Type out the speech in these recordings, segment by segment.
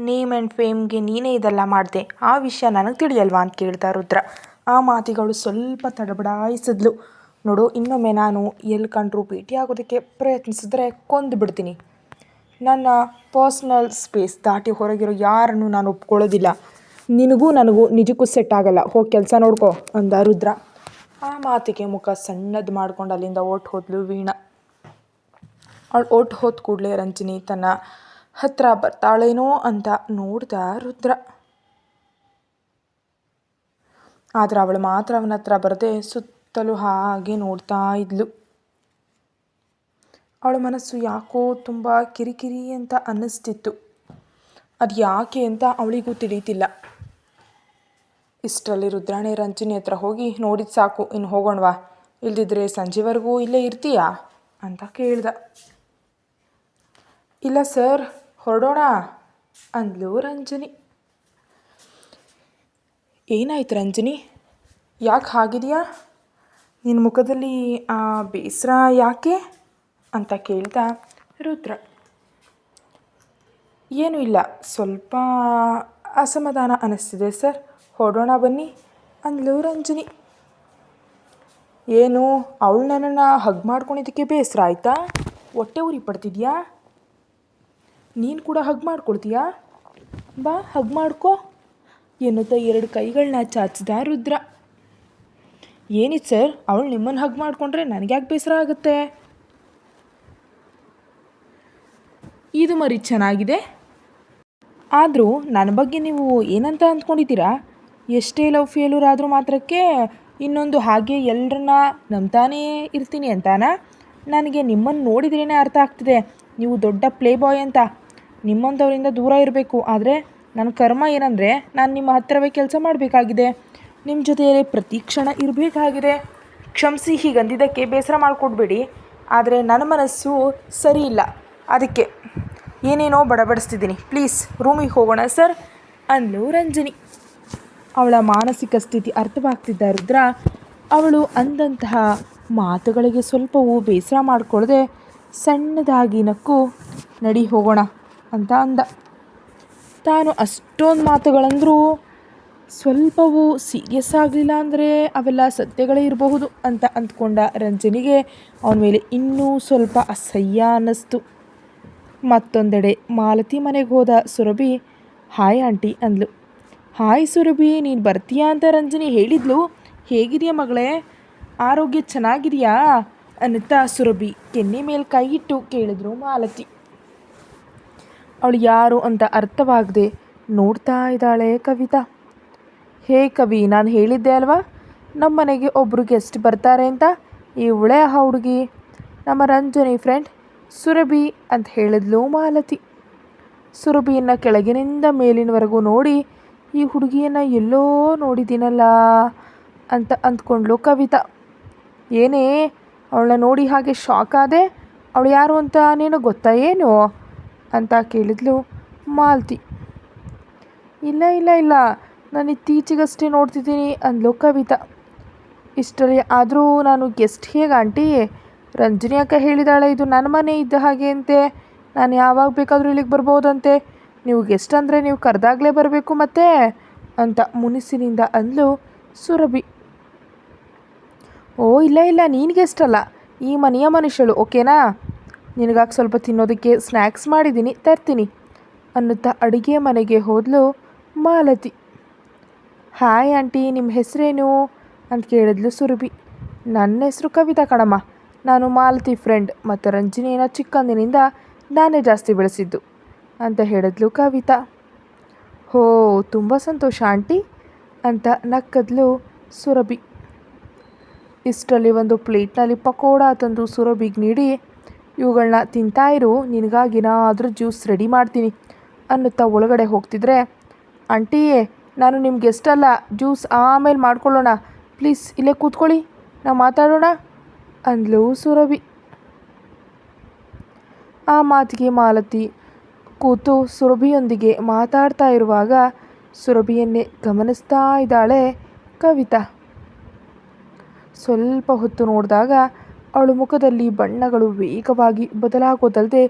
Name and ಫೇಮ್ಗೆ ನೀನೇ ಇದೆಲ್ಲ ಮಾಡಿದೆ, ಆ ವಿಷಯ ನನಗೆ ತಿಳಿಯಲ್ವಾ ಅಂತ ಕೇಳ್ತಾ ರುದ್ರ. ಆ ಮಾತಿಗಳು ಸ್ವಲ್ಪ ತಡಬಡಾಯಿಸಿದ್ಲು. ನೋಡು, ಇನ್ನೊಮ್ಮೆ ನಾನು ಎಲ್ಲಿ ಕಂಡ್ರೂ ಭೇಟಿಯಾಗೋದಕ್ಕೆ ಪ್ರಯತ್ನಿಸಿದ್ರೆ ಕೊಂದು ಬಿಡ್ತೀನಿ. ನನ್ನ ಪರ್ಸ್ನಲ್ ಸ್ಪೇಸ್ ದಾಟಿ ಹೊರಗಿರೋ ಯಾರನ್ನು ನಾನು ಒಪ್ಕೊಳ್ಳೋದಿಲ್ಲ. ನಿನಗೂ ನನಗೂ ನಿಜಕ್ಕೂ ಸೆಟ್ ಆಗಲ್ಲ, ಹೋಗಿ ಕೆಲಸ ನೋಡ್ಕೋ ಅಂದ ರುದ್ರ. ಆ ಮಾತಿಗೆ ಮುಖ ಸಣ್ಣದು ಮಾಡ್ಕೊಂಡು ಅಲ್ಲಿಂದ ಓಟ್ ಹೋದ್ಲು ವೀಣಾ. ಅವಳು ಓಟ್ ಹೋದ ಕೂಡಲೇ ರಂಜಿನಿ ತನ್ನ ಹತ್ರ ಬರ್ತಾಳೇನೋ ಅಂತ ನೋಡ್ದ ರುದ್ರ. ಆದರೆ ಅವಳು ಮಾತ್ರ ಅವನ ಹತ್ರ ಬರದೆ ಸುತ್ತಲೂ ಹಾಗೆ ನೋಡ್ತಾ ಇದ್ಲು. ಅವಳ ಮನಸ್ಸು ಯಾಕೋ ತುಂಬ ಕಿರಿಕಿರಿ ಅಂತ ಅನ್ನಿಸ್ತಿತ್ತು. ಅದು ಯಾಕೆ ಅಂತ ಅವಳಿಗೂ ತಿಳಿತಿಲ್ಲ. ಇಷ್ಟರಲ್ಲಿ ರುದ್ರಾಣಿ ರಂಜಿನಿ ಹತ್ರ ಹೋಗಿ, ನೋಡಿದ್ದು ಸಾಕು, ಇನ್ನು ಹೋಗೋಣವಾ, ಇಲ್ದಿದ್ರೆ ಸಂಜೆವರೆಗೂ ಇಲ್ಲೇ ಇರ್ತೀಯಾ ಅಂತ ಕೇಳ್ದ. ಇಲ್ಲ ಸರ್, ಹೊರಡೋಣ ಅಂದ್ಲು ರಂಜಿನಿ. ಏನಾಯ್ತು ರಂಜಿನಿ, ಯಾಕೆ ಹಾಗಿದೆಯಾ? ನಿನ್ನ ಮುಖದಲ್ಲಿ ಆ ಬೇಸರ ಯಾಕೆ ಅಂತ ಕೇಳ್ದ ರುದ್ರ. ಏನೂ ಇಲ್ಲ, ಸ್ವಲ್ಪ ಅಸಮಾಧಾನ ಅನ್ನಿಸ್ತಿದೆ ಸರ್, ಹೊರಡೋಣ ಬನ್ನಿ ಅಂದ್ಲು ರಂಜಿನಿ. ಏನು, ಅವಳು ನನ್ನನ್ನು ಹಗ್ ಮಾಡ್ಕೊಂಡಿದ್ದಕ್ಕೆ ಬೇಸರ ಆಯಿತಾ? ಹೊಟ್ಟೆ ಉರಿ ಪಡ್ತಿದ್ಯಾ? ನೀನು ಕೂಡ ಹಗ್ ಮಾಡ್ಕೊಳ್ತೀಯಾ? ಬಾ, ಹಗ್ ಮಾಡ್ಕೋ ಎನ್ನುತ್ತಾ 2 ಕೈಗಳನ್ನ ಚಾಚಿದ ರುದ್ರ. ಏನಿತ್ತು ಸರ್, ಅವಳು ನಿಮ್ಮನ್ನು ಹಗ್ ಮಾಡಿಕೊಂಡ್ರೆ ನನಗ್ಯಾಕೆ ಬೇಸರ ಆಗುತ್ತೆ? ಇದು ಮರಿ ಚೆನ್ನಾಗಿದೆ. ಆದರೂ ನನ್ನ ಬಗ್ಗೆ ನೀವು ಏನಂತ ಅಂದ್ಕೊಂಡಿದ್ದೀರಾ? ಎಷ್ಟೇ ಲವ್ ಫೇಲ್ಯೂರ್ ಆದರೂ ಮಾತ್ರಕ್ಕೆ ಇನ್ನೊಂದು ಹಾಗೆ ಎಲ್ಲರನ್ನ ನಂಬ್ತಾನೇ ಇರ್ತೀನಿ ಅಂತಾನಾ? ನನಗೆ ನಿಮ್ಮನ್ನು ನೋಡಿದ್ರೇ ಅರ್ಥ ಆಗ್ತಿದೆ, ನೀವು ದೊಡ್ಡ ಪ್ಲೇ ಬಾಯ್ ಅಂತ. ನಿಮ್ಮಂಥವರಿಂದ ದೂರ ಇರಬೇಕು. ಆದರೆ ನನ್ನ ಕರ್ಮ ಏನಂದರೆ ನಾನು ನಿಮ್ಮ ಹತ್ತಿರವೇ ಕೆಲಸ ಮಾಡಬೇಕಾಗಿದೆ, ನಿಮ್ಮ ಜೊತೆಯಲ್ಲೇ ಪ್ರತಿ ಕ್ಷಣ ಇರಬೇಕಾಗಿದೆ. ಕ್ಷಮಿಸಿ, ಹೀಗಂದಿದ್ದಕ್ಕೆ ಬೇಸರ ಮಾಡಿಕೊಡ್ಬೇಡಿ. ಆದರೆ ನನ್ನ ಮನಸ್ಸು ಸರಿ ಇಲ್ಲ, ಅದಕ್ಕೆ ಏನೇನೋ ಬಡಬಡಿಸ್ತಿದ್ದೀನಿ. ಪ್ಲೀಸ್ ರೂಮಿಗೆ ಹೋಗೋಣ ಸರ್ ಅಂದ್ಲು ರಂಜಿನಿ. ಅವಳ ಮಾನಸಿಕ ಸ್ಥಿತಿ ಅರ್ಥವಾಗ್ತಿದ್ದ ರುದ್ರ ಅವಳು ಅಂದಂತಹ ಮಾತುಗಳಿಗೆ ಸ್ವಲ್ಪವೂ ಬೇಸರ ಮಾಡಿಕೊಳ್ಳದೆ ಸಣ್ಣದಾಗಿ ನಕ್ಕು, ನಡಿ ಹೋಗೋಣ ಅಂತ ಅಂದ. ತಾನು ಅಷ್ಟೊಂದು ಮಾತುಗಳಂದರೂ ಸ್ವಲ್ಪವೂ ಸೀರಿಯಸ್ ಆಗಲಿಲ್ಲ ಅಂದರೆ ಅವೆಲ್ಲ ಸತ್ಯಗಳೇ ಇರಬಹುದು ಅಂತ ಅಂದ್ಕೊಂಡ ರಂಜನಿಗೆ ಅವನ ಮೇಲೆ ಇನ್ನೂ ಸ್ವಲ್ಪ ಅಸಹ್ಯ ಅನ್ನಿಸ್ತು. ಮತ್ತೊಂದೆಡೆ ಮಾಲತಿ ಮನೆಗೆ ಹೋದ ಸುರಭಿ, ಹಾಯ್ ಆಂಟಿ ಅಂದ್ಲು. ಹಾಯ್ ಸುರಭಿ, ನೀನು ಬರ್ತೀಯಾ ಅಂತ ರಂಜನಿ ಹೇಳಿದ್ಲು. ಹೇಗಿದೆಯಾ ಮಗಳೇ, ಆರೋಗ್ಯ ಚೆನ್ನಾಗಿದೆಯಾ ಅನ್ನುತ್ತಾ ಸುರಭಿ ಕೆನ್ನೆ ಮೇಲೆ ಕೈ ಇಟ್ಟು ಕೇಳಿದ್ರು ಮಾಲತಿ. ಅವಳು ಯಾರು ಅಂತ ಅರ್ಥವಾಗದೆ ನೋಡ್ತಾ ಇದ್ದಾಳೆ ಕವಿತಾ. ಹೇ ಕವಿ, ನಾನು ಹೇಳಿದ್ದೆ ಅಲ್ವಾ ನಮ್ಮ ಮನೆಗೆ ಒಬ್ಬರು ಗೆಸ್ಟ್ ಬರ್ತಾರೆ ಅಂತ. ಇವಳೇ ಆ ಹುಡುಗಿ, ನಮ್ಮ ರಂಜನಿ ಫ್ರೆಂಡ್ ಸುರಭಿ ಅಂತ ಹೇಳಿದ್ಲು ಮಾಲತಿ. ಸುರಭಿಯನ್ನು ಕೆಳಗಿನಿಂದ ಮೇಲಿನವರೆಗೂ ನೋಡಿ, ಈ ಹುಡುಗಿಯನ್ನು ಎಲ್ಲೋ ನೋಡಿದ್ದೀನಲ್ಲ ಅಂತ ಅಂದ್ಕೊಂಡ್ಲು ಕವಿತಾ. ಏನೇ, ಅವಳನ್ನ ನೋಡಿ ಹಾಗೆ ಶಾಕ್ ಆದೆ? ಅವಳು ಯಾರು ಅಂತ ನಿನಗೆ ಗೊತ್ತಾ ಏನು ಅಂತ ಕೇಳಿದ್ಲು ಮಾಲತಿ. ಇಲ್ಲ ಇಲ್ಲ ಇಲ್ಲ, ನಾನು ಇತ್ತೀಚೆಗಷ್ಟೇ ನೋಡ್ತಿದ್ದೀನಿ ಅಂದ್ಲು ಕವಿತಾ. ಇಷ್ಟರಲ್ಲಿ ಆದರೂ ನಾನು ಗೆಸ್ಟ್ ಹೇಗೆ ಆಂಟಿ? ರಂಜನಿ ಅಕ್ಕ ಹೇಳಿದಾಳೆ ಇದು ನನ್ನ ಮನೆ ಇದ್ದ ಹಾಗೆ ಅಂತೆ, ನಾನು ಯಾವಾಗ ಬೇಕಾದರೂ ಇಲ್ಲಿಗೆ ಬರ್ಬೋದಂತೆ. ನೀವು ಗೆಸ್ಟ್ ಅಂದರೆ ನೀವು ಕರೆದಾಗಲೇ ಬರಬೇಕು ಮತ್ತೆ ಅಂತ ಮುನಿಸಿನಿಂದ ಅಂದ್ಲು ಸುರಭಿ. ಓ ಇಲ್ಲ ಇಲ್ಲ, ನೀನು ಗೆಸ್ಟ್ ಅಲ್ಲ, ಈ ಮನೆಯ ಮನುಷ್ಯಳು, ಓಕೆನಾ? ನಿನಗಾಗಿ ಸ್ವಲ್ಪ ತಿನ್ನೋದಕ್ಕೆ ಸ್ನ್ಯಾಕ್ಸ್ ಮಾಡಿದ್ದೀನಿ, ತರ್ತೀನಿ ಅನ್ನುತ್ತಾ ಅಡುಗೆ ಮನೆಗೆ ಹೋದ್ಲು ಮಾಲತಿ. ಹಾಯ್ ಆಂಟಿ, ನಿಮ್ಮ ಹೆಸರೇನು ಅಂತ ಕೇಳಿದ್ಲು ಸುರಭಿ. ನನ್ನ ಹೆಸರು ಕವಿತಾ ಕಣಮ್ಮ, ನಾನು ಮಾಲತಿ ಫ್ರೆಂಡ್, ಮತ್ತು ರಂಜಿನಿನ ಚಿಕ್ಕಂದಿನಿಂದ ನಾನೇ ಜಾಸ್ತಿ ಬೆಳೆಸಿದ್ದು ಅಂತ ಹೇಳಿದ್ಲು ಕವಿತಾ. ಹೋ, ತುಂಬ ಸಂತೋಷ ಆಂಟಿ ಅಂತ ನಕ್ಕದ್ಲು ಸುರಭಿ. ಇಷ್ಟರಲ್ಲಿ ಒಂದು ಪ್ಲೇಟ್ನಲ್ಲಿ ಪಕೋಡ ತಂದು ಸುರಭಿಗೆ ನೀಡಿ, ಇವುಗಳನ್ನ ತಿಂತಾ ಇರು, ನಿನಗಾಗಿನಾದರೂ ಜ್ಯೂಸ್ ರೆಡಿ ಮಾಡ್ತೀನಿ ಅನ್ನುತ್ತಾ ಒಳಗಡೆ ಹೋಗ್ತಿದ್ರೆ, ಆಂಟಿಯೇ ನಾನು ನಿಮ್ಮ ಗೆಸ್ಟ್ ಅಲ್ಲ, ಜ್ಯೂಸ್ ಆಮೇಲೆ ಮಾಡ್ಕೊಳ್ಳೋಣ, ಪ್ಲೀಸ್ ಇಲ್ಲೇ ಕೂತ್ಕೊಳ್ಳಿ, ನಾವು ಮಾತಾಡೋಣ ಅಂದ್ಲು ಸುರಭಿ. ಆ ಮಾತಿಗೆ ಮಾಲತಿ ಕೂತು ಸುರಭಿಯೊಂದಿಗೆ ಮಾತಾಡ್ತಾ ಇರುವಾಗ ಸುರಭಿಯನ್ನೇ ಗಮನಿಸ್ತಾ ಇದ್ದಾಳೆ ಕವಿತಾ. ಸ್ವಲ್ಪ ಹೊತ್ತು ನೋಡಿದಾಗ ಅವಳ ಮುಖದಲ್ಲಿ ಬಣ್ಣಗಳು ವೇಗವಾಗಿ ಬದಲಾಗೋದಲ್ಲದೆ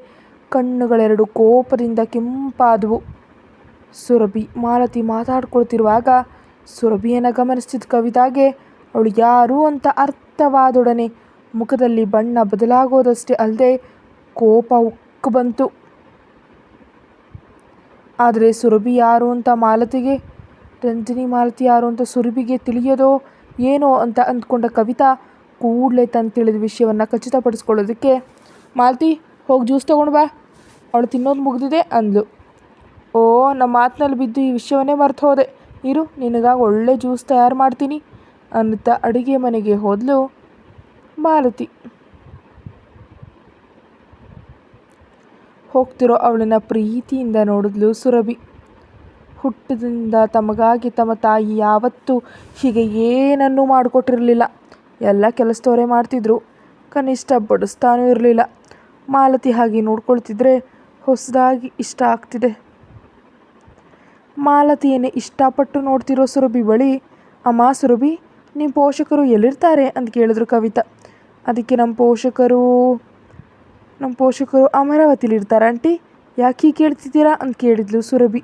ಕಣ್ಣುಗಳೆರಡು ಕೋಪದಿಂದ ಕೆಂಪಾದವು. ಸುರಭಿ ಮಾಲತಿ ಮಾತಾಡ್ಕೊಳ್ತಿರುವಾಗ ಸುರಭಿಯನ್ನು ಗಮನಿಸ್ತಿದ್ದ ಕವಿತಾಗೆ ಅವಳು ಯಾರು ಅಂತ ಅರ್ಥವಾದೊಡನೆ ಮುಖದಲ್ಲಿ ಬಣ್ಣ ಬದಲಾಗೋದಷ್ಟೇ ಅಲ್ಲದೆ ಕೋಪ ಉಕ್ಕು ಬಂತು. ಆದರೆ ಸುರಭಿ ಯಾರು ಅಂತ ಮಾಲತಿಗೆ, ರಂಜನಿ ಮಾಲತಿ ಯಾರು ಅಂತ ಸುರಭಿಗೆ ತಿಳಿಯೋದೋ ಏನೋ ಅಂತ ಅಂದ್ಕೊಂಡ ಕವಿತಾ ಕೂಡಲೇ ತನ್ನ ತಿಳಿದ ವಿಷಯವನ್ನು ಖಚಿತಪಡಿಸ್ಕೊಳ್ಳೋದಕ್ಕೆ, ಮಾಲತಿ ಹೋಗಿ ಜ್ಯೂಸ್ ತೊಗೊಂಡು ಬಾ, ಅವಳು ತಿನ್ನೋದು ಮುಗಿದಿದೆ ಅಂದ್ಲು. ಓ, ನಮ್ಮ ಮಾತಿನಲ್ಲಿ ಬಿದ್ದು ಈ ವಿಷಯವನ್ನೇ ಮರ್ತು ಹೋದೆ, ಇರು ನಿನಗಾಗಿ ಒಳ್ಳೆ ಜ್ಯೂಸ್ ತಯಾರು ಮಾಡ್ತೀನಿ ಅನ್ನುತ್ತಾ ಅಡುಗೆ ಮನೆಗೆ ಹೋದ್ಲು ಮಾಲತಿ. ಹೋಗ್ತಿರೋ ಅವಳನ್ನು ಪ್ರೀತಿಯಿಂದ ನೋಡಿದ್ಲು ಸುರಭಿ. ಹುಟ್ಟಿದಿಂದ ತಮಗಾಗಿ ತಮ್ಮ ತಾಯಿ ಯಾವತ್ತೂ ಹೀಗೆ ಏನನ್ನೂ ಮಾಡಿಕೊಟ್ಟಿರಲಿಲ್ಲ. ಎಲ್ಲ ಕೆಲಸದವರೇ ಮಾಡ್ತಿದ್ರು, ಕನಿಷ್ಠ ಬಡಿಸ್ತಾನೂ ಇರಲಿಲ್ಲ. ಮಾಲತಿ ಹಾಗೆ ನೋಡ್ಕೊಳ್ತಿದ್ರೆ ಹೊಸದಾಗಿ ಇಷ್ಟ ಆಗ್ತಿದೆ. ಮಾಲತಿಯನ್ನೇ ಇಷ್ಟಪಟ್ಟು ನೋಡ್ತಿರೋ ಸುರಭಿ ಬಳಿ, ಅಮ್ಮ ಸುರಭಿ, ನಿಮ್ಮ ಪೋಷಕರು ಎಲ್ಲಿರ್ತಾರೆ ಅಂತ ಕೇಳಿದ್ರು ಕವಿತಾ. ಅದಕ್ಕೆ ನಮ್ಮ ಪೋಷಕರು ಅಮರಾವತಿಲಿರ್ತಾರೆ ಆಂಟಿ, ಯಾಕೆ ಹೀಗೆ ಕೇಳ್ತಿದ್ದೀರಾ ಅಂತ ಕೇಳಿದ್ಲು ಸುರಭಿ.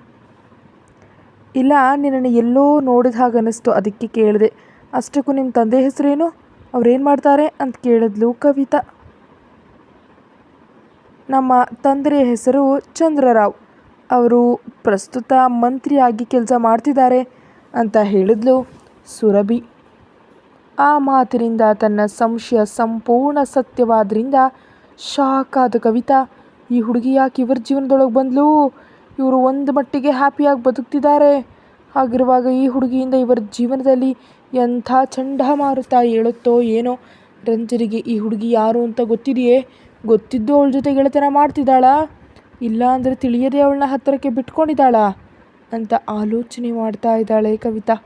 ಇಲ್ಲ, ನಿನ್ನನ್ನು ಎಲ್ಲೋ ನೋಡಿದ ಹಾಗೆ ಅನ್ನಿಸ್ತು, ಅದಕ್ಕೆ ಕೇಳಿದೆ. ಅಷ್ಟಕ್ಕೂ ನಿಮ್ಮ ತಂದೆ ಹೆಸರೇನು, ಅವ್ರೇನು ಮಾಡ್ತಾರೆ ಅಂತ ಕೇಳಿದ್ಲು ಕವಿತಾ. ನಮ್ಮ ತಂದೆಯ ಹೆಸರು ಚಂದ್ರರಾವ್, ಅವರು ಪ್ರಸ್ತುತ ಮಂತ್ರಿಯಾಗಿ ಕೆಲಸ ಮಾಡ್ತಿದ್ದಾರೆ ಅಂತ ಹೇಳಿದ್ಲು ಸುರಭಿ. ಆ ಮಾತಿನಿಂದ ತನ್ನ ಸಂಶಯ ಸಂಪೂರ್ಣ ಸತ್ಯವಾದ್ರಿಂದ ಶಾಕ್ ಆದ ಕವಿತಾ, ಈ ಹುಡುಗಿ ಯಾಕೆ ಇವರ ಜೀವನದೊಳಗೆ ಬಂದ್ಲು, ಇವರು ಒಂದು ಮಟ್ಟಿಗೆ ಹ್ಯಾಪಿಯಾಗಿ ಬದುಕ್ತಿದ್ದಾರೆ, ಹಾಗಿರುವಾಗ ಈ ಹುಡುಗಿಯಿಂದ ಇವರ ಜೀವನದಲ್ಲಿ ಎಂಥ ಚಂಡಮಾರುತ ಹೇಳುತ್ತೋ ಏನೋ. ರಂಜನಿಗೆ ಈ ಹುಡುಗಿ ಯಾರು ಅಂತ ಗೊತ್ತಿದೆಯೇ, ಗೊತ್ತಿದ್ದು ಅವಳ ಜೊತೆ ಗೆಳೆತನ ಮಾಡ್ತಿದ್ದಾಳಾ, ಇಲ್ಲ ಅಂದರೆ ತಿಳಿಯದೆ ಅವಳನ್ನ ಹತ್ತಿರಕ್ಕೆ ಬಿಟ್ಕೊಂಡಿದ್ದಾಳಾ ಅಂತ ಆಲೋಚನೆ ಮಾಡ್ತಾ ಇದ್ದಾಳೆ ಕವಿತಾ.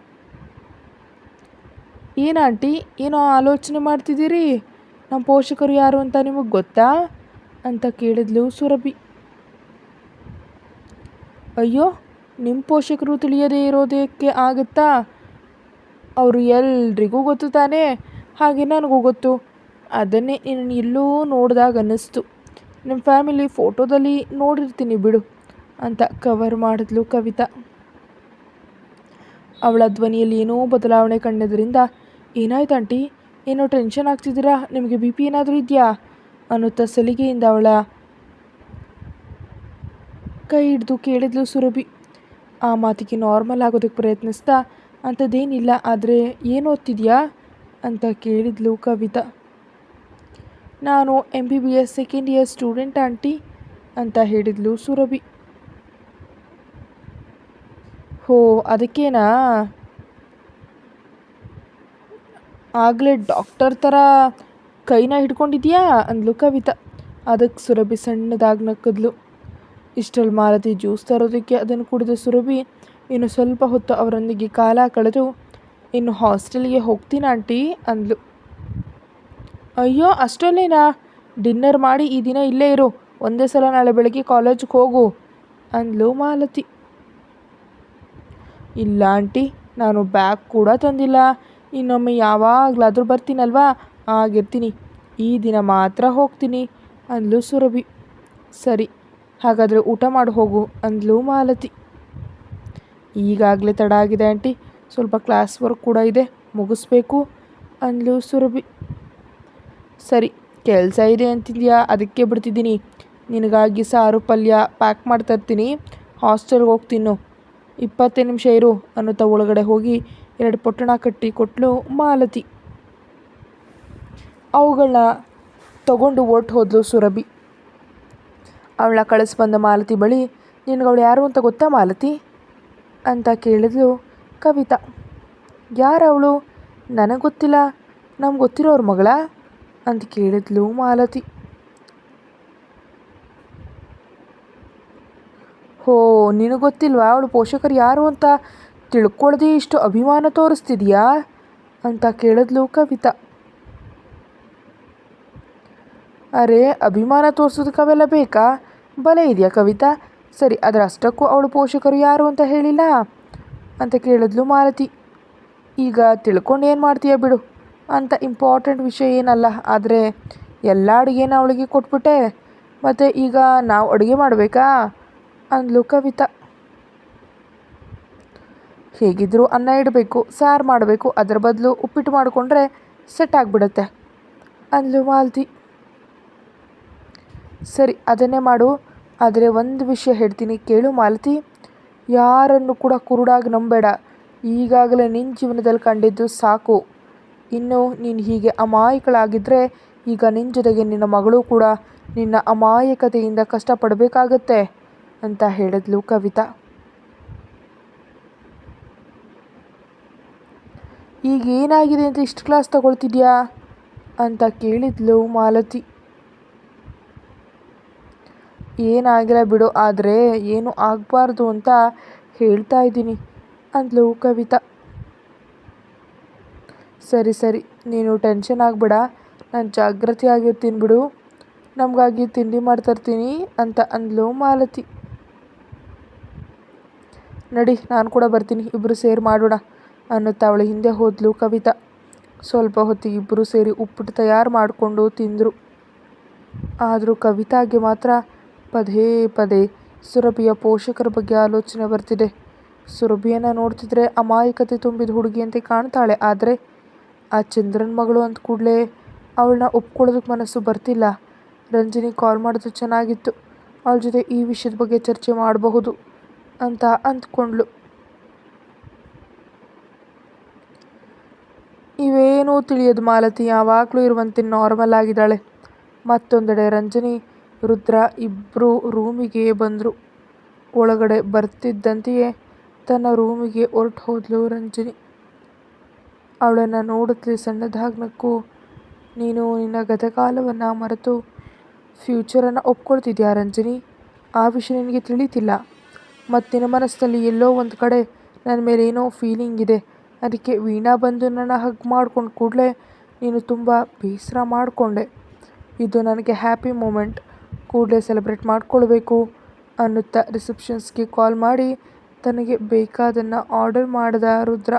ಏನಾಂಟಿ, ಏನೋ ಆಲೋಚನೆ ಮಾಡ್ತಿದ್ದೀರಿ, ನಮ್ಮ ಪೋಷಕರು ಯಾರು ಅಂತ ನಿಮಗೆ ಗೊತ್ತಾ ಅಂತ ಕೇಳಿದ್ಲು ಸುರಭಿ. ಅಯ್ಯೋ, ನಿಮ್ಮ ಪೋಷಕರು ತಿಳಿಯದೇ ಇರೋದಕ್ಕೆ ಆಗುತ್ತಾ, ಅವರು ಎಲ್ರಿಗೂ ಗೊತ್ತು ತಾನೇ, ಹಾಗೆ ನನಗೂ ಗೊತ್ತು. ಅದನ್ನೇ ನಿನ್ನ ಎಲ್ಲೋ ನೋಡಿದಾಗ ಅನ್ನಿಸ್ತು, ನಿಮ್ಮ ಫ್ಯಾಮಿಲಿ ಫೋಟೋದಲ್ಲಿ ನೋಡಿರ್ತೀನಿ ಬಿಡು ಅಂತ ಕವರ್ ಮಾಡಿದ್ಲು ಕವಿತಾ. ಅವಳ ಧ್ವನಿಯಲ್ಲಿ ಏನೋ ಬದಲಾವಣೆ ಕಂಡದ್ರಿಂದ, ಏನಾಯ್ತು ಆಂಟಿ, ಏನೋ ಟೆನ್ಷನ್ ಆಗ್ತಿದ್ದೀರಾ, ನಿಮಗೆ ಬಿ ಪಿ ಏನಾದರೂ ಇದೆಯಾ ಅನ್ನುತ್ತಾ ಸಲಿಗೆಯಿಂದ ಅವಳ ಕೈ ಹಿಡಿದು ಕೇಳಿದ್ಲು ಸುರಭಿ. ಆ ಮಾತಿಗೆ ನಾರ್ಮಲ್ ಆಗೋದಕ್ಕೆ ಪ್ರಯತ್ನಿಸ್ತಾ, ಅಂಥದ್ದೇನಿಲ್ಲ, ಆದರೆ ಏನು ಓದ್ತಿದ್ಯಾ ಅಂತ ಕೇಳಿದ್ಲು ಕವಿತಾ. ನಾನು MBBS second year student aunty ಅಂತ ಹೇಳಿದ್ಲು ಸುರಭಿ. ಹೋ, ಅದಕ್ಕೇನಾ, ಆಗಲೇ ಡಾಕ್ಟರ್ ಥರ ಕೈನ ಹಿಡ್ಕೊಂಡಿದ್ಯಾ ಅಂದ್ಲು ಕವಿತಾ. ಅದಕ್ಕೆ ಸುರಭಿ ಸಣ್ಣದಾಗಿ ನಕ್ಕದ್ಲು. ಇಷ್ಟರಲ್ಲಿ ಮಾಲತಿ ಜ್ಯೂಸ್ ತರೋದಕ್ಕೆ ಅದನ್ನು ಕುಡಿದ ಸುರಭಿ ಇನ್ನು ಸ್ವಲ್ಪ ಹೊತ್ತು ಅವರೊಂದಿಗೆ ಕಾಲ ಕಳೆದು ಇನ್ನು ಹಾಸ್ಟೆಲ್ಗೆ ಹೋಗ್ತೀನಿ ಆಂಟಿ ಅಂದ್ಲು. ಅಯ್ಯೋ, ಅಷ್ಟರಲ್ಲೇನಾ, ಡಿನ್ನರ್ ಮಾಡಿ ಈ ದಿನ ಇಲ್ಲೇ ಇರು, ಒಂದೇ ಸಲ ನಾಳೆ ಬೆಳಗ್ಗೆ ಕಾಲೇಜಿಗೆ ಹೋಗು ಅಂದ್ಲು ಮಾಲತಿ. ಇಲ್ಲ ಆಂಟಿ, ನಾನು ಬ್ಯಾಗ್ ಕೂಡ ತಂದಿಲ್ಲ, ಇನ್ನೊಮ್ಮೆ ಯಾವಾಗಲಾದರೂ ಬರ್ತೀನಲ್ವಾ ಆಗಿರ್ತೀನಿ, ಈ ದಿನ ಮಾತ್ರ ಹೋಗ್ತೀನಿ ಅಂದ್ಲು ಸುರಭಿ. ಸರಿ, ಹಾಗಾದರೆ ಊಟ ಮಾಡಿ ಹೋಗು ಅಂದ್ಲು ಮಾಲತಿ. ಈಗಾಗಲೇ ತಡ ಆಗಿದೆ ಆಂಟಿ, ಸ್ವಲ್ಪ ಕ್ಲಾಸ್ ವರ್ಕ್ ಕೂಡ ಇದೆ, ಮುಗಿಸ್ಬೇಕು ಅಂದ್ಲು ಸುರಭಿ. ಸರಿ, ಕೆಲಸ ಇದೆ ಅಂತಿದ್ಯಾ, ಅದಕ್ಕೆ ಬಿಡ್ತಿದ್ದೀನಿ, ನಿನಗಾಗಿ ಸಾರು ಪಲ್ಯ ಪ್ಯಾಕ್ ಮಾಡ್ತರ್ತೀನಿ, ಹಾಸ್ಟೆಲ್ಗೆ ಹೋಗ್ತೀನೋ, 20 ನಿಮಿಷ ಇರು ಅನ್ನುತ್ತಾ ಒಳಗಡೆ ಹೋಗಿ 2 ಪೊಟ್ಟಣ ಕಟ್ಟಿ ಕೊಟ್ಟಳು ಮಾಲತಿ. ಅವುಗಳನ್ನ ತಗೊಂಡು ಹೊರ್ಟು ಹೋದ್ಲು ಸುರಭಿ. ಅವಳನ್ನ ಕಳಿಸ್ಬಂದ ಮಾಲತಿ ಬಳಿ, ನಿನಗವಳು ಯಾರು ಅಂತ ಗೊತ್ತಾ ಮಾಲತಿ ಅಂತ ಕೇಳಿದ್ಲು ಕವಿತಾ. ಯಾರವಳು, ನನಗೆ ಗೊತ್ತಿಲ್ಲ, ನಮ್ಗೆ ಗೊತ್ತಿರೋವ್ರ ಮಗಳ ಅಂತ ಕೇಳಿದ್ಲು ಮಾಲತಿ. ಹೋ, ನಿನಗೆ ಗೊತ್ತಿಲ್ವಾ ಅವಳು ಪೋಷಕರು ಯಾರು ಅಂತ ತಿಳ್ಕೊಳ್ಳದೆ ಇಷ್ಟು ಅಭಿಮಾನ ತೋರಿಸ್ತಿದ್ಯಾ ಅಂತ ಕೇಳಿದ್ಲು ಕವಿತಾ. ಅರೆ, ಅಭಿಮಾನ ತೋರಿಸೋದಕ್ಕೆ ಅವೆಲ್ಲ ಬೇಕಾ, ಬಲೆ ಇದೆಯಾ ಕವಿತಾ. ಸರಿ, ಅದರ ಅಷ್ಟಕ್ಕೂ ಅವಳು ಪೋಷಕರು ಯಾರು ಅಂತ ಹೇಳಿಲ್ಲ ಅಂತ ಕೇಳಿದ್ಲು ಮಾಲತಿ. ಈಗ ತಿಳ್ಕೊಂಡು ಏನು ಮಾಡ್ತೀಯ ಬಿಡು, ಅಂತ ಇಂಪಾರ್ಟೆಂಟ್ ವಿಷಯ ಏನಲ್ಲ, ಆದರೆ ಎಲ್ಲ ಅಡುಗೆನ ಅವಳಿಗೆ ಕೊಟ್ಬಿಟ್ಟೆ, ಮತ್ತು ಈಗ ನಾವು ಅಡುಗೆ ಮಾಡಬೇಕಾ ಅಂದ್ಲು ಕವಿತಾ. ಹೇಗಿದ್ದರೂ ಅನ್ನ ಇಡಬೇಕು, ಸಾರು ಮಾಡಬೇಕು, ಅದರ ಬದಲು ಉಪ್ಪಿಟ್ಟು ಮಾಡಿಕೊಂಡ್ರೆ ಸೆಟ್ ಆಗಿಬಿಡುತ್ತೆ ಅಂದ್ಲು ಮಾಲತಿ. ಸರಿ, ಅದನ್ನೇ ಮಾಡು. ಆದರೆ ಒಂದು ವಿಷಯ ಹೇಳ್ತೀನಿ ಕೇಳು ಮಾಲತಿ, ಯಾರನ್ನು ಕೂಡ ಕುರುಡಾಗಿ ನಂಬೇಡ. ಈಗಾಗಲೇ ನಿನ್ನ ಜೀವನದಲ್ಲಿ ಕಂಡಿದ್ದು ಸಾಕು. ಇನ್ನು ನೀನು ಹೀಗೆ ಅಮಾಯಕಳಾಗಿದ್ದರೆ ಈಗ ನಿನ್ನ ಜೊತೆಗೆ ನಿನ್ನ ಮಗಳು ಕೂಡ ನಿನ್ನ ಅಮಾಯಕತೆಯಿಂದ ಕಷ್ಟಪಡಬೇಕಾಗತ್ತೆ ಅಂತ ಹೇಳಿದ್ಲು ಕವಿತಾ. ಈಗ ಏನಾಗಿದೆ ಅಂತ ಇಷ್ಟು ಕ್ಲಾಸ್ ತಗೊಳ್ತಿದ್ಯಾ ಅಂತ ಕೇಳಿದ್ಲು ಮಾಲತಿ. ಏನಾಗಿಲ್ಲ ಬಿಡು, ಆದರೆ ಏನು ಆಗಬಾರ್ದು ಅಂತ ಹೇಳ್ತಾ ಇದ್ದೀನಿ ಅಂದ್ಲು ಕವಿತಾ. ಸರಿ ಸರಿ, ನೀನು ಟೆನ್ಷನ್ ಆಗಬೇಡ, ನಾನು ಜಾಗ್ರತೆಯಾಗಿರ್ತೀನಿ ಬಿಡು, ನಮಗಾಗಿ ತಿಂಡಿ ಮಾಡ್ತರ್ತೀನಿ ಅಂತ ಅಂದ್ಲು ಮಾಲತಿ. ನಡಿ, ನಾನು ಕೂಡ ಬರ್ತೀನಿ, ಇಬ್ಬರು ಸೇರಿ ಮಾಡೋಣ ಅನ್ನುತ್ತಾ ಅವಳ ಹಿಂದೆ ಹೋದ್ಲು ಕವಿತಾ. ಸ್ವಲ್ಪ ಹೊತ್ತಿಗೆ ಇಬ್ಬರು ಸೇರಿ ಉಪ್ಪಿಟ್ಟು ತಯಾರು ಮಾಡಿಕೊಂಡು ತಿಂದರು. ಆದರೂ ಕವಿತಾಗೆ ಮಾತ್ರ ಪದೇ ಪದೇ ಸುರಭಿಯ ಪೋಷಕರ ಬಗ್ಗೆ ಆಲೋಚನೆ ಬರ್ತಿದೆ. ಸುರಭಿಯನ್ನು ನೋಡ್ತಿದ್ರೆ ಅಮಾಯಕತೆ ತುಂಬಿದ ಹುಡುಗಿಯಂತೆ ಕಾಣ್ತಾಳೆ, ಆದರೆ ಆ ಚಂದ್ರನ ಮಗಳು ಅಂದ ಕೂಡಲೇ ಅವಳನ್ನ ಒಪ್ಕೊಳ್ಳೋದಕ್ಕೆ ಮನಸ್ಸು ಬರ್ತಿಲ್ಲ. ರಂಜನಿ ಕಾಲ್ ಮಾಡೋದು ಚೆನ್ನಾಗಿತ್ತು, ಅವಳ ಜೊತೆ ಈ ವಿಷಯದ ಬಗ್ಗೆ ಚರ್ಚೆ ಮಾಡಬಹುದು ಅಂತ ಅಂದ್ಕೊಂಡ್ಳು. ಇವೇನೂ ತಿಳಿಯೋದು ಮಾಲತಿ ಯಾವಾಗಲೂ ಇರುವಂತೆ ನಾರ್ಮಲ್ ಆಗಿದ್ದಾಳೆ. ಮತ್ತೊಂದೆಡೆ ರಂಜನಿ, ರುದ್ರ ಇಬ್ಬರು ರೂಮಿಗೆ ಬಂದರು. ಒಳಗಡೆ ಬರ್ತಿದ್ದಂತೆಯೇ ತನ್ನ ರೂಮಿಗೆ ಹೊರಟು ಹೋದ್ಲು ರಂಜನಿ. ಅವಳನ್ನು ನೋಡುತ್ತಲೇ ಸಣ್ಣದಾಗಿ ನಕ್ಕು, ನೀನು ನಿನ್ನ ಗತಕಾಲವನ್ನು ಮರೆತು ಫ್ಯೂಚರನ್ನು ಒಪ್ಕೊಳ್ತಿದ್ಯಾ ರಂಜನಿ? ಆ ವಿಷಯ ನಿನಗೆ ತಿಳಿತಿಲ್ಲ. ಮತ್ತು ನಿನ್ನ ಮನಸ್ಸಿನಲ್ಲಿ ಎಲ್ಲೋ ಒಂದು ಕಡೆ ನನ್ನ ಮೇಲೆ ಏನೋ ಫೀಲಿಂಗ್ ಇದೆ. ಅದಕ್ಕೆ ವೀಣಾ ಬಂದು ನನ್ನ ಹಗ್ ಮಾಡ್ಕೊಂಡು ಕೂಡಲೇ ನೀನು ತುಂಬ ಬೇಸರ ಮಾಡಿಕೊಂಡೆ. ಇದು ನನಗೆ ಹ್ಯಾಪಿ ಮೂಮೆಂಟ್, ಕೂಡಲೇ ಸೆಲೆಬ್ರೇಟ್ ಮಾಡ್ಕೊಳ್ಬೇಕು ಅನ್ನುತ್ತಾ ರಿಸೆಪ್ಷನ್ಸ್ಗೆ ಕಾಲ್ ಮಾಡಿ ತನಗೆ ಬೇಕಾದನ್ನು ಆರ್ಡರ್ ಮಾಡಿದ ರುದ್ರ.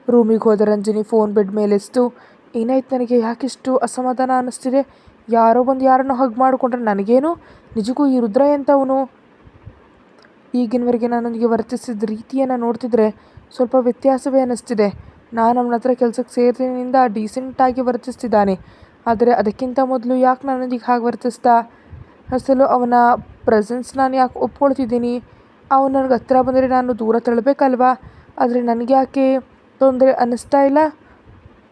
ರೂಮಿಗೆ ಹೋದ ರಂಜನಿ ಫೋನ್ ಬೆಡ್ ಮೇಲೆ ಎಸ್ತು, ಏನಾಯ್ತು, ನನಗೆ ಯಾಕಿಷ್ಟು ಅಸಮಾಧಾನ ಅನ್ನಿಸ್ತಿದೆ? ಯಾರೋ ಬಂದು ಯಾರನ್ನು ಹಗ್ ಮಾಡಿಕೊಂಡ್ರೆ ನನಗೇನು? ನಿಜಕ್ಕೂ ಈ ರುದ್ರ ಎಂಥವನು? ಈಗಿನವರೆಗೆ ನನ್ನೊಂದಿಗೆ ವರ್ತಿಸಿದ ರೀತಿಯನ್ನು ನೋಡ್ತಿದ್ರೆ ಸ್ವಲ್ಪ ವ್ಯತ್ಯಾಸವೇ ಅನ್ನಿಸ್ತಿದೆ. ನಾನು ಅವನ ಹತ್ರ ಕೆಲಸಕ್ಕೆ ಸೇರಿನಿಂದ ಡೀಸೆಂಟಾಗಿ ವರ್ತಿಸ್ತಿದ್ದಾನೆ, ಆದರೆ ಅದಕ್ಕಿಂತ ಮೊದಲು ಯಾಕೆ ನನ್ನೊಂದಿಗೆ ಹಾಗೆ ವರ್ತಿಸ್ತಾ? ಅಸಲು ಅವನ ಪ್ರೆಸೆನ್ಸ್ ನಾನು ಯಾಕೆ ಒಪ್ಕೊಳ್ತಿದ್ದೀನಿ? ಅವನು ನನಗೆ ಹತ್ರ ಬಂದರೆ ನಾನು ದೂರ ತಳ್ಳಬೇಕಲ್ವಾ? ಆದರೆ ನನಗೆ ಯಾಕೆ ತೊಂದರೆ ಅನ್ನಿಸ್ತಾ ಇಲ್ಲ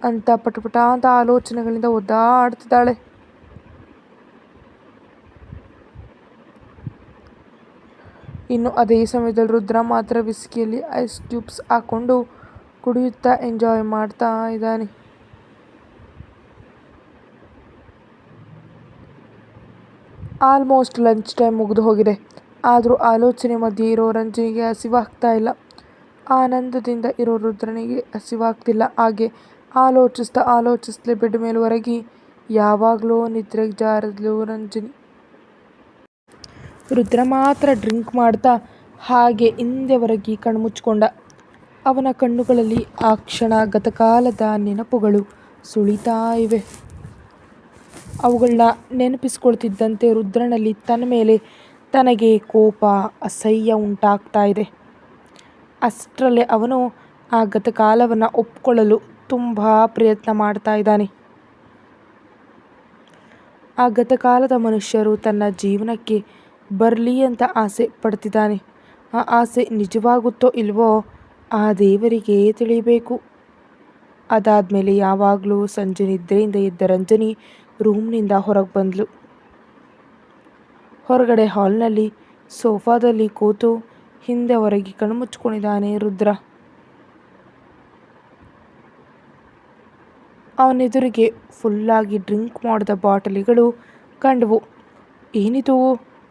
ಅಂತ ಪಟಪಟ ಅಂತ ಆಲೋಚನೆಗಳಿಂದ ಒದ್ದಾಡ್ತಿದ್ದಾಳೆ. ಇನ್ನು ಅದೇ ಸಮಯದಲ್ಲಿ ರುದ್ರ ಮಾತ್ರ ವಿಸ್ಕಿಯಲ್ಲಿ ಐಸ್ ಕ್ಯೂಬ್ಸ್ ಹಾಕ್ಕೊಂಡು ಕುಡಿಯುತ್ತಾ ಎಂಜಾಯ್ ಮಾಡ್ತಾ ಇದ್ದಾನೆ. ಆಲ್ಮೋಸ್ಟ್ ಲಂಚ್ ಟೈಮ್ ಮುಗಿದು ಹೋಗಿದೆ. ಆದರೂ ಆಲೋಚನೆ ಮಧ್ಯೆ ಇರೋ ರಂಜನಿಗೆ ಹಸಿವಾಗ್ತಾ ಇಲ್ಲ. ಆನಂದದಿಂದ ಇರೋ ರುದ್ರನಿಗೆ ಹಸಿವಾಗ್ತಿಲ್ಲ. ಹಾಗೆ ಆಲೋಚಿಸ್ಲೇ ಬೆಡ್ ಮೇಲೆ ಹೊರಗಿ ಯಾವಾಗಲೂ ನಿದ್ರೆಗೆ ಜಾರಿದ್ಲು ರಂಜನಿ. ರುದ್ರ ಮಾತ್ರ ಡ್ರಿಂಕ್ ಮಾಡ್ತಾ ಹಾಗೆ ಹಿಂದೆ ಹೊರಗಿ ಕಣ್ಮುಚ್ಕೊಂಡ. ಅವನ ಕಣ್ಣುಗಳಲ್ಲಿ ಆ ಕ್ಷಣ ಗತಕಾಲದ ನೆನಪುಗಳು ಸುಳಿತಾ ಇವೆ. ಅವುಗಳನ್ನ ನೆನಪಿಸ್ಕೊಳ್ತಿದ್ದಂತೆ ರುದ್ರನಲ್ಲಿ ತನ್ನ ಮೇಲೆ ತನಗೆ ಕೋಪ, ಅಸಹ್ಯ ಉಂಟಾಗ್ತಾ ಇದೆ. ಅಷ್ಟರಲ್ಲೇ ಅವನು ಆ ಗತಕಾಲವನ್ನು ಒಪ್ಕೊಳ್ಳಲು ತುಂಬ ಪ್ರಯತ್ನ ಮಾಡ್ತಾ ಇದ್ದಾನೆ. ಆ ಗತಕಾಲದ ಮನುಷ್ಯರು ತನ್ನ ಜೀವನಕ್ಕೆ ಬರಲಿ ಅಂತ ಆಸೆ ಪಡ್ತಿದ್ದಾನೆ. ಆ ಆಸೆ ನಿಜವಾಗುತ್ತೋ ಇಲ್ವೋ ಆ ದೇವರಿಗೆ ತಿಳಿಬೇಕು. ಅದಾದಮೇಲೆ ಯಾವಾಗಲೂ ಸಂಜೆ ನಿದ್ರೆಯಿಂದ ಎದ್ದ ರಂಜನಿ ರೂಮ್ನಿಂದ ಹೊರಗೆ ಬಂದಳು. ಹೊರಗಡೆ ಹಾಲ್ನಲ್ಲಿ ಸೋಫಾದಲ್ಲಿ ಕೂತು ಹಿಂದೆ ಹೊರಗೆ ಕಣ್ಮುಚ್ಕೊಂಡಿದ್ದಾನೆ ರುದ್ರ. ಅವನೆದುರಿಗೆ ಫುಲ್ಲಾಗಿ ಡ್ರಿಂಕ್ ಮಾಡಿದ ಬಾಟಲಿಗಳು ಕಂಡವು. ಏನಿದು,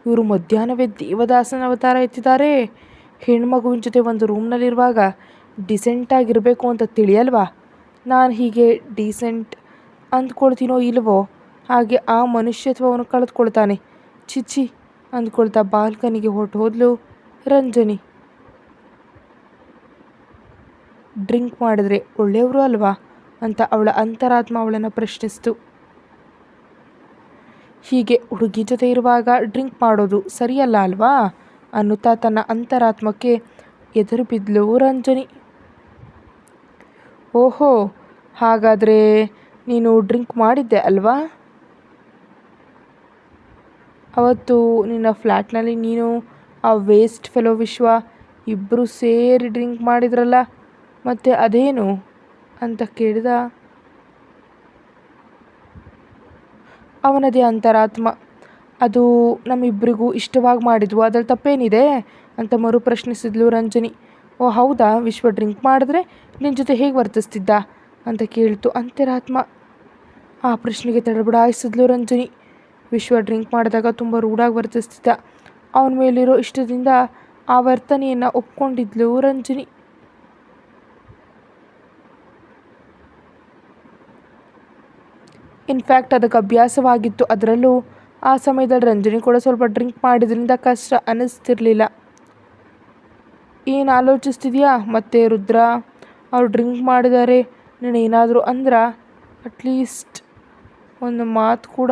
ಇವರು ಮಧ್ಯಾಹ್ನವೇ ದೇವದಾಸನ ಅವತಾರ ಎತ್ತಿದ್ದಾರೆ? ಹೆಣ್ಮಗುವಿನ ಜೊತೆ ಒಂದು ರೂಮ್ನಲ್ಲಿರುವಾಗ ಡಿಸೆಂಟಾಗಿರಬೇಕು ಅಂತ ತಿಳಿಯಲ್ವಾ? ನಾನು ಹೀಗೆ ಡೀಸೆಂಟ್ ಅಂದ್ಕೊಳ್ತೀನೋ ಇಲ್ವೋ ಹಾಗೆ ಆ ಮನುಷ್ಯತ್ವವನ್ನು ಕಳೆದುಕೊಳ್ತಾನೆ. ಚಿಚ್ಚಿ ಅಂದ್ಕೊಳ್ತಾ ಬಾಲ್ಕನಿಗೆ ಹೊರಟು ಹೋದ್ಲು ರಂಜನಿ. ಡ್ರಿಂಕ್ ಮಾಡಿದ್ರೆ ಒಳ್ಳೆಯವರು ಅಲ್ವಾ ಅಂತ ಅವಳ ಅಂತರಾತ್ಮ ಅವಳನ್ನು ಪ್ರಶ್ನಿಸ್ತು. ಹೀಗೆ ಹುಡುಗಿ ಜೊತೆ ಇರುವಾಗ ಡ್ರಿಂಕ್ ಮಾಡೋದು ಸರಿಯಲ್ಲ ಅಲ್ವಾ ಅನ್ನುತ್ತಾ ತನ್ನ ಅಂತರಾತ್ಮಕ್ಕೆ ಎದುರು ಬಿದ್ಲು ರಂಜನಿ. ಓಹೋ, ಹಾಗಾದರೆ ನೀನು ಡ್ರಿಂಕ್ ಮಾಡಿದ್ದೆ ಅಲ್ವಾ ಅವತ್ತು ನಿನ್ನ ಫ್ಲ್ಯಾಟ್ನಲ್ಲಿ? ನೀನು ಆ ವೇಸ್ಟ್ ಫೆಲೋ ವಿಶ್ವ ಇಬ್ಬರು ಸೇರಿ ಡ್ರಿಂಕ್ ಮಾಡಿದ್ರಲ್ಲ, ಮತ್ತೆ ಅದೇನು ಅಂತ ಕೇಳಿದ ಅವನದೇ ಅಂತರಾತ್ಮ. ಅದು ನಮ್ಮಿಬ್ಬರಿಗೂ ಇಷ್ಟವಾಗಿ ಮಾಡಿದ್ವು, ಅದ್ರಲ್ಲಿ ತಪ್ಪೇನಿದೆ ಅಂತ ಮರು ಪ್ರಶ್ನಿಸಿದ್ಲು ರಂಜನಿ. ಓ ಹೌದಾ, ವಿಶ್ವ ಡ್ರಿಂಕ್ ಮಾಡಿದ್ರೆ ನಿನ್ನ ಜೊತೆ ಹೇಗೆ ವರ್ತಿಸ್ತಿದ್ದ ಅಂತ ಕೇಳ್ತು ಅಂತರಾತ್ಮ. ಆ ಪ್ರಶ್ನೆಗೆ ತಡಬಡಾಯಿಸಿದ್ಲು ರಂಜನಿ. ವಿಶ್ವ ಡ್ರಿಂಕ್ ಮಾಡಿದಾಗ ತುಂಬ ರೂಢಾಗಿ ವರ್ತಿಸ್ತಿದ್ದ. ಅವನ ಮೇಲಿರೋ ಇಷ್ಟದಿಂದ ಆ ವರ್ತನೆಯನ್ನು ಒಪ್ಕೊಂಡಿದ್ಲು ರಂಜನಿ. ಇನ್ಫ್ಯಾಕ್ಟ್ ಅದಕ್ಕೆ ಅಭ್ಯಾಸವಾಗಿತ್ತು. ಅದರಲ್ಲೂ ಆ ಸಮಯದಲ್ಲಿ ರಂಜನಿ ಕೂಡ ಸ್ವಲ್ಪ ಡ್ರಿಂಕ್ ಮಾಡಿದ್ರಿಂದ ಕಷ್ಟ ಅನ್ನಿಸ್ತಿರ್ಲಿಲ್ಲ. ಏನು ಆಲೋಚಿಸ್ತಿದ್ಯಾ ಮತ್ತೆ ರುದ್ರ? ಅವ್ರು ಡ್ರಿಂಕ್ ಮಾಡಿದ್ದಾರೆ, ನೀನೇನಾದರೂ ಅಟ್ಲೀಸ್ಟ್ ಒಂದು ಮಾತು ಕೂಡ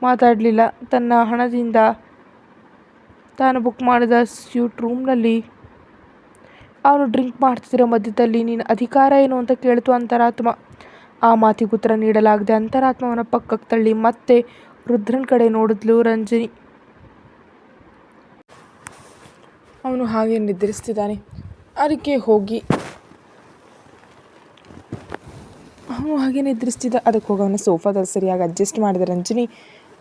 ಮಾತಾಡಲಿಲ್ಲ. ತನ್ನ ಹಣದಿಂದ ತಾನು ಬುಕ್ ಮಾಡಿದ ಸ್ಯೂಟ್ ರೂಮ್ನಲ್ಲಿ ಅವನು ಡ್ರಿಂಕ್ ಮಾಡ್ತಿದ್ದಿರೋ ಮಧ್ಯದಲ್ಲಿ ನಿನ್ನ ಅಧಿಕಾರ ಏನು ಅಂತ ಕೇಳ್ತು ಅಂತರಾತ್ಮ. ಆ ಮಾತಿಗೆ ಉತ್ತರ ನೀಡಲಾಗದೆ ಅಂತರಾತ್ಮವನ ಪಕ್ಕಕ್ಕೆ ತಳ್ಳಿ ಮತ್ತೆ ರುದ್ರನ ಕಡೆ ನೋಡಿದ್ಲು ರಂಜನಿ. ಅವನು ಹಾಗೆ ನಿದ್ರಿಸ್ತಿದ್ದಾನೆ, ಅದಕ್ಕೆ ಹೋಗಿ ಅವನ ಸೋಫಾದಲ್ಲಿ ಸರಿಯಾಗಿ ಅಡ್ಜಸ್ಟ್ ಮಾಡಿದ ರಂಜನಿ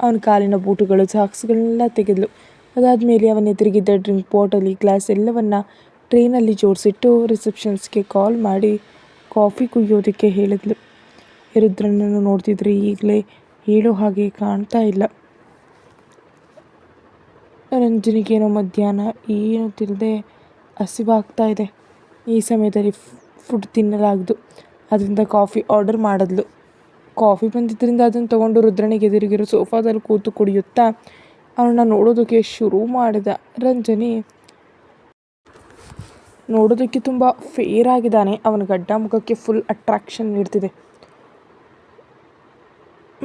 ಅವನ ಕಾಲಿನ ಬೂಟುಗಳು ಸಾಕ್ಸ್ಗಳನ್ನೆಲ್ಲ ತೆಗೆದ್ಲು. ಅದಾದಮೇಲೆ ಅವನ ಎದುರಿಗಿದ್ದ ಡ್ರಿಂಕ್ ಬಾಟಲಿ ಗ್ಲಾಸ್ ಎಲ್ಲವನ್ನ ಟ್ರೇನಲ್ಲಿ ಜೋಡಿಸಿಟ್ಟು ರಿಸೆಪ್ಷನ್ಸ್ಗೆ ಕಾಲ್ ಮಾಡಿ ಕಾಫಿ ಕುಯ್ಯೋದಕ್ಕೆ ಹೇಳಿದ್ಲು. ರುದ್ರನನ್ನು ನೋಡ್ತಿದ್ರೆ ಈಗಲೇ ಹೇಳೋ ಹಾಗೆ ಕಾಣ್ತಾ ಇಲ್ಲ. ರಂಜನಿಗೇನೋ ಮಧ್ಯಾಹ್ನ ಏನು ತಿನ್ನದೆ ಹಸಿವಾಗ್ತಾ ಇದೆ. ಈ ಸಮಯದಲ್ಲಿ ಫುಡ್ ತಿನ್ನಲಾಗದು. ಅದರಿಂದ ಕಾಫಿ ಆರ್ಡರ್ ಮಾಡಿದ್ಲು. ಕಾಫಿ ಬಂದಿದ್ದರಿಂದ ಅದನ್ನು ತಗೊಂಡು ರುದ್ರನಿಗೆ ಎದುರಿಗಿರೋ ಸೋಫಾದಲ್ಲಿ ಕೂತು ಕುಡಿಯುತ್ತಾ ಅವನನ್ನ ನೋಡೋದಕ್ಕೆ ಶುರು ಮಾಡಿದ ರಂಜನಿ. ನೋಡೋದಕ್ಕೆ ತುಂಬ ಫೇರ್ ಆಗಿದ್ದಾನೆ. ಅವನ ಗಡ್ಡ ಮುಖಕ್ಕೆ ಫುಲ್ ಅಟ್ರಾಕ್ಷನ್ ನೀಡ್ತಿದೆ.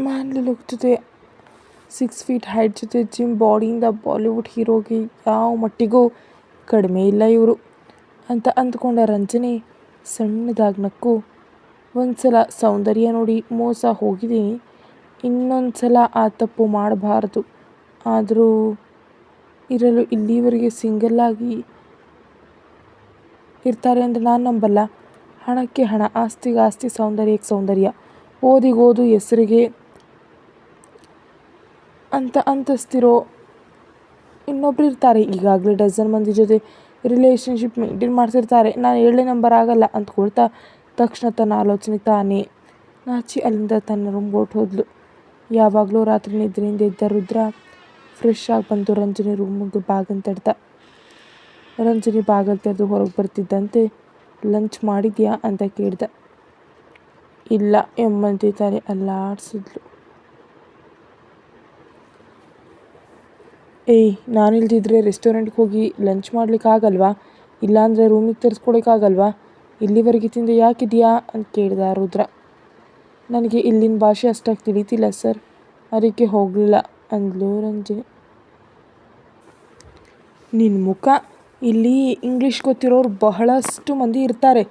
ಮ್ಯಾನ್ಲಿ ಲುಕ್ ಜೊತೆ 6 feet ಹೈಟ್ ಜೊತೆ ಜಿಮ್ ಬಾಡಿಯಿಂದ ಬಾಲಿವುಡ್ ಹೀರೋಗೆ ಯಾವ ಮಟ್ಟಿಗೂ ಕಡಿಮೆ ಇಲ್ಲ ಇವರು ಅಂತ ಅಂದ್ಕೊಂಡ ರಂಜನಿ ಸಣ್ಣದಾಗಿ ನಕ್ಕು. ಒಂದ್ಸಲ ಸೌಂದರ್ಯ ನೋಡಿ ಮೋಸ ಹೋಗಿದ್ದೀನಿ, ಇನ್ನೊಂದು ಸಲ ಆ ತಪ್ಪು ಮಾಡಬಾರ್ದು. ಆದರೂ ಇರಲು ಇಲ್ಲಿವರೆಗೆ ಸಿಂಗಲ್ಲಾಗಿ ಇರ್ತಾರೆ ಅಂದರೆ ನಾನು ನಂಬಲ್ಲ. ಹಣಕ್ಕೆ ಹಣ, ಆಸ್ತಿಗೆ ಆಸ್ತಿ, ಸೌಂದರ್ಯಕ್ಕೆ ಸೌಂದರ್ಯ, ಓದಿಗೆ ಓದು, ಹೆಸರಿಗೆ ಅಂತ ಅಂತಸ್ತಿರೋ ಇನ್ನೊಬ್ರು ಇರ್ತಾರೆ. ಈಗಾಗಲೇ ಡಜನ್ ಮಂದಿ ಜೊತೆ ರಿಲೇಷನ್ಶಿಪ್ ಮೇಂಟೈನ್ ಮಾಡ್ತಿರ್ತಾರೆ. ನಾನು 7ನೇ ನಂಬರ್ ಆಗಲ್ಲ ಅಂದ್ಕೊಳ್ತಾ ತಕ್ಷಣ ತನ್ನ ಆಲೋಚನೆ ತಾನೇ ನಾಚಿ ಅಲ್ಲಿಂದ ತನ್ನ ರೂಮ್ಗೆ ಹೊರಟೋದ್ಲು. ಯಾವಾಗಲೂ ರಾತ್ರಿ ನಿದ್ರೆಯಿಂದ ಎದ್ದ ರುದ್ರ ಫ್ರೆಶ್ ಆಗಿ ಬಂದು ರಂಜನಿ ರೂಮಿಗೆ ಬಾಗಿಲು ತಡ್ದ. ರಂಜನಿ ಬಾಗಿಲು ತೆರೆದು ಹೊರಗೆ ಬರ್ತಿದ್ದಂತೆ ಲಂಚ್ ಮಾಡಿದ್ಯಾ ಅಂತ ಕೇಳ್ದ. ಇಲ್ಲ ಎಂಬಂತೆ ತಲೆ ಅಲ್ಲಾಡಿಸಿದ್ಲು. ಏಯ್, ನಾನಿಲ್ದಿದ್ರೆ ರೆಸ್ಟೋರೆಂಟ್ಗೆ ಹೋಗಿ ಲಂಚ್ ಮಾಡ್ಲಿಕ್ಕಾಗಲ್ವಾ? ಇಲ್ಲಾಂದರೆ ರೂಮಿಗೆ ತರಿಸ್ಕೊಳಕ್ಕಾಗಲ್ವಾ? ಇಲ್ಲಿವರೆಗೆ ತಿಂದೆ ಯಾಕಿದೆಯಾ ಅಂತ ಕೇಳಿದ ರುದ್ರ. ನನಗೆ ಇಲ್ಲಿನ ಭಾಷೆ ಅಷ್ಟಾಗಿ ತಿಳಿತಿಲ್ಲ ಸರ್, ಅದಕ್ಕೆ ಹೋಗಲಿಲ್ಲ ಅಂದ್ಲು ರಂಜನಿ. ನಿನ್ನ ಮುಖ, ಇಲ್ಲಿ ಇಂಗ್ಲೀಷ್ ಗೊತ್ತಿರೋರು ಬಹಳಷ್ಟು ಮಂದಿ ಇರ್ತಾರೆ.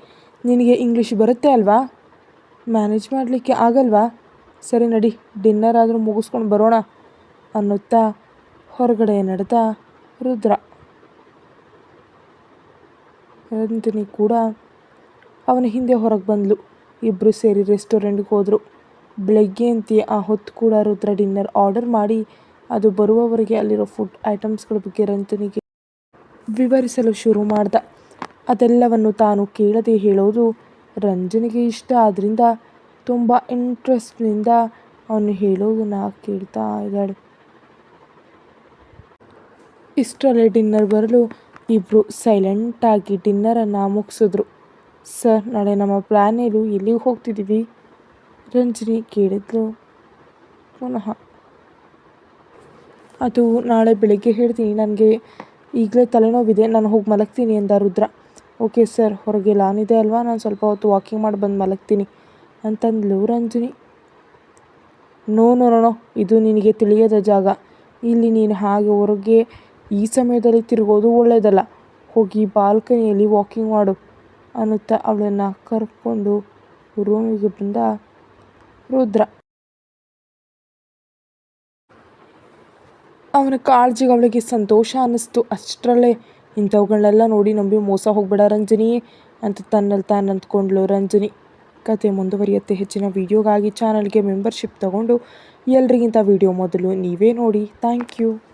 ನಿನಗೆ ಇಂಗ್ಲೀಷ್ ಬರುತ್ತೆ ಅಲ್ವಾ? ಮ್ಯಾನೇಜ್ ಮಾಡಲಿಕ್ಕೆ ಆಗಲ್ವಾ? ಸರಿ ನಡಿ, ಡಿನ್ನರ್ ಆದರೂ ಮುಗಿಸ್ಕೊಂಡು ಬರೋಣ ಅನ್ನುತ್ತಾ ಹೊರಗಡೆ ನಡೆದ ರುದ್ರ. ರಂಜನಿ ಕೂಡ ಅವನ ಹಿಂದೆ ಹೊರಗೆ ಬಂದಳು. ಇಬ್ಬರು ಸೇರಿ ರೆಸ್ಟೋರೆಂಟ್ಗೆ ಹೋದರು. ಬೆಳಗ್ಗೆಯಂತೆ ಆ ಹೊತ್ತು ಕೂಡ ರುದ್ರ ಡಿನ್ನರ್ ಆರ್ಡರ್ ಮಾಡಿ ಅದು ಬರುವವರೆಗೆ ಅಲ್ಲಿರೋ ಫುಡ್ ಐಟಮ್ಸ್ಗಳ ಬಗ್ಗೆ ರಂಜನಿಗೆ ವಿವರಿಸಲು ಶುರು ಮಾಡ್ದ. ಅದೆಲ್ಲವನ್ನು ತಾನು ಕೇಳದೆ ಹೇಳೋದು ರಂಜನಿಗೆ ಇಷ್ಟ. ಆದ್ದರಿಂದ ತುಂಬ ಇಂಟ್ರೆಸ್ಟ್ನಿಂದ ಅವನು ಹೇಳೋದನ್ನು ಕೇಳ್ತಾ ಇದ್ದಾಳೆ. ಇಷ್ಟರಲ್ಲೇ ಡಿನ್ನರ್ ಬರಲು ಇಬ್ಬರು ಸೈಲೆಂಟಾಗಿ ಡಿನ್ನರನ್ನು ಮುಗಿಸಿದ್ರು. ಸರ್, ನಾಳೆ ನಮ್ಮ ಪ್ಲ್ಯಾನ್ ಏನು? ಎಲ್ಲಿಗೆ ಹೋಗ್ತಿದ್ದೀವಿ? ರಂಜನಿ ಕೇಳಿದ್ಲು ಪುನಃ. ಅದು ನಾಳೆ ಬೆಳಗ್ಗೆ ಹೇಳ್ತೀನಿ, ನನಗೆ ಈಗಲೇ ತಲೆನೋವಿದೆ, ನಾನು ಹೋಗಿ ಮಲಗ್ತೀನಿ ಎಂದ ರುದ್ರ. ಓಕೆ ಸರ್, ಹೊರಗೆ ಲಾನ್ ಇದೆ ಅಲ್ವಾ, ನಾನು ಸ್ವಲ್ಪ ಹೊತ್ತು ವಾಕಿಂಗ್ ಮಾಡಿ ಬಂದು ಮಲಗ್ತೀನಿ ಅಂತಂದ್ಲು Ranjani. No no no no, ಇದು ನಿನಗೆ ತಿಳಿಯದ ಜಾಗ. ಇಲ್ಲಿ ನೀನು ಹಾಗೆ ಹೊರಗೆ ಈ ಸಮಯದಲ್ಲಿ ತಿರುಗೋದು ಒಳ್ಳೆಯದಲ್ಲ. ಹೋಗಿ ಬಾಲ್ಕನಿಯಲ್ಲಿ ವಾಕಿಂಗ್ ಮಾಡು ಅನ್ನುತ್ತಾ ಅವಳನ್ನು ಕರ್ಕೊಂಡು ರೂಮಿಗೆ ಬಂದ ರುದ್ರ. ಅವನ ಕಾಳಜಿಗೆ ಅವಳಿಗೆ ಸಂತೋಷ ಅನ್ನಿಸ್ತು. ಅಷ್ಟರಲ್ಲೇ ಇಂಥವುಗಳನ್ನೆಲ್ಲ ನೋಡಿ ನಂಬಿ ಮೋಸ ಹೋಗ್ಬೇಡ ರಂಜನಿ ಅಂತ ತನ್ನಲ್ಲಿ ತಾನು ಅಂದ್ಕೊಂಡ್ಳು ರಂಜನಿ. ಕತೆ ಮುಂದುವರಿಯುತ್ತೆ. ಹೆಚ್ಚಿನ ವೀಡಿಯೋಗಾಗಿ ಚಾನಲ್ಗೆ ಮೆಂಬರ್ಶಿಪ್ ತಗೊಂಡು ಎಲ್ರಿಗಿಂತ ವೀಡಿಯೋ ಮೊದಲು ನೀವೇ ನೋಡಿ. Thank you.